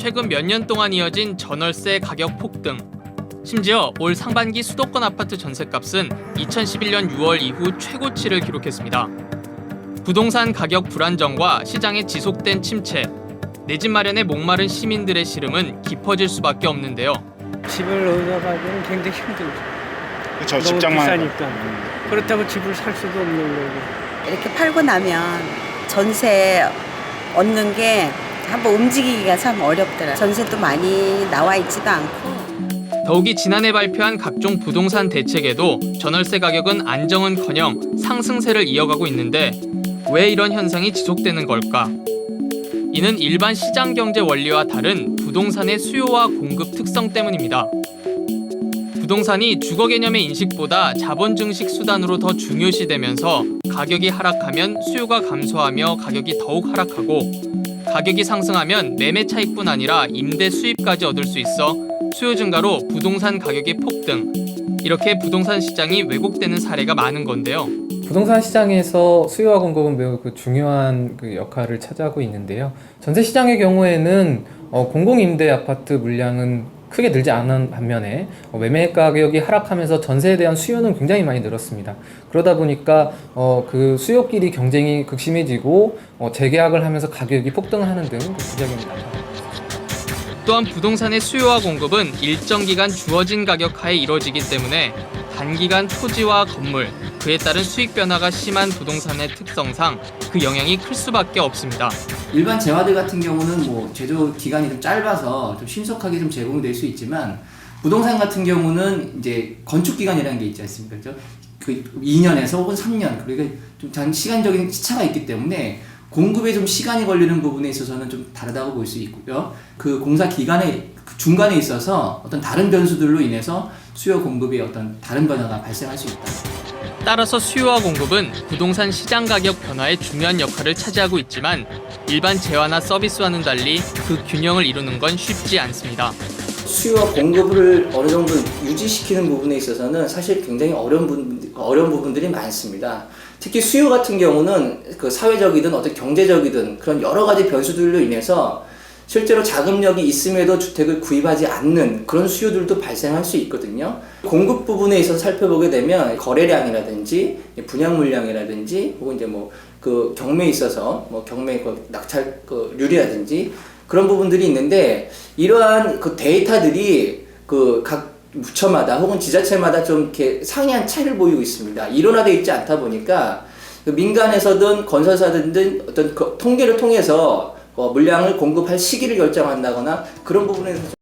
최근 몇 년 동안 이어진 전월세 가격 폭등. 심지어 올 상반기 수도권 아파트 전셋값은 2011년 6월 이후 최고치를 기록했습니다. 부동산 가격 불안정과 시장의 지속된 침체, 내 집 마련에 목마른 시민들의 시름은 깊어질 수밖에 없는데요. 집을 얻어가기는 굉장히 힘들죠. 그렇죠. 너무 직장만 비싸니까. 그렇다고 집을 살 수도 없는 거고. 이렇게 팔고 나면 전세 얻는 게 한번 움직이기가 참 어렵더라고요. 전세도 많이 나와 있지도 않고. 더욱이 지난해 발표한 각종 부동산 대책에도 전월세 가격은 안정은커녕 상승세를 이어가고 있는데 왜 이런 현상이 지속되는 걸까? 이는 일반 시장 경제 원리와 다른 부동산의 수요와 공급 특성 때문입니다. 부동산이 주거 개념의 인식보다 자본 증식 수단으로 더 중요시되면서 가격이 하락하면 수요가 감소하며 가격이 더욱 하락하고 가격이 상승하면 매매 차익뿐 아니라 임대 수입까지 얻을 수 있어 수요 증가로 부동산 가격이 폭등. 이렇게 부동산 시장이 왜곡되는 사례가 많은 건데요. 부동산 시장에서 수요와 공급은 매우 중요한 역할을 차지하고 있는데요. 전세 시장의 경우에는 공공임대 아파트 물량은 크게 늘지 않은 반면에 매매 가격이 하락하면서 전세에 대한 수요는 굉장히 많이 늘었습니다. 그러다 보니까 그 수요끼리 경쟁이 극심해지고 재계약을 하면서 가격이 폭등하는 등 부작용이 나타납니다. 또한 부동산의 수요와 공급은 일정 기간 주어진 가격 하에 이뤄지기 때문에 단기간 토지와 건물, 그에 따른 수익 변화가 심한 부동산의 특성상 그 영향이 클 수밖에 없습니다. 일반 재화들 같은 경우는 제조 기간이 좀 짧아서 좀 신속하게 좀 제공이 될 수 있지만 부동산 같은 경우는 이제 건축 기간이라는 게 있지 않습니까? 그렇죠? 그 2년에서 혹은 3년, 그러니까 좀 시간적인 시차가 있기 때문에 공급에 좀 시간이 걸리는 부분에 있어서는 좀 다르다고 볼 수 있고요. 그 공사 기간의 중간에 있어서 어떤 다른 변수들로 인해서 수요 공급의 어떤 다른 변화가 발생할 수 있다. 따라서 수요와 공급은 부동산 시장 가격 변화에 중요한 역할을 차지하고 있지만 일반 재화나 서비스와는 달리 그 균형을 이루는 건 쉽지 않습니다. 수요와 공급을 어느 정도 유지시키는 부분에 있어서는 사실 굉장히 어려운 부분들이 많습니다. 특히 수요 같은 경우는 그 사회적이든 어떤 경제적이든 그런 여러 가지 변수들로 인해서 실제로 자금력이 있음에도 주택을 구입하지 않는 그런 수요들도 발생할 수 있거든요. 공급 부분에 있어서 살펴보게 되면 거래량이라든지 분양 물량이라든지 혹은 이제 그 경매에 있어서 경매 낙찰률이라든지 그런 부분들이 있는데 이러한 그 데이터들이 그 각 부처마다 혹은 지자체마다 좀 이렇게 상이한 차이를 보이고 있습니다. 일원화되어 있지 않다 보니까 민간에서든 건설사든 어떤 통계를 통해서 물량을 공급할 시기를 결정한다거나 그런 부분에서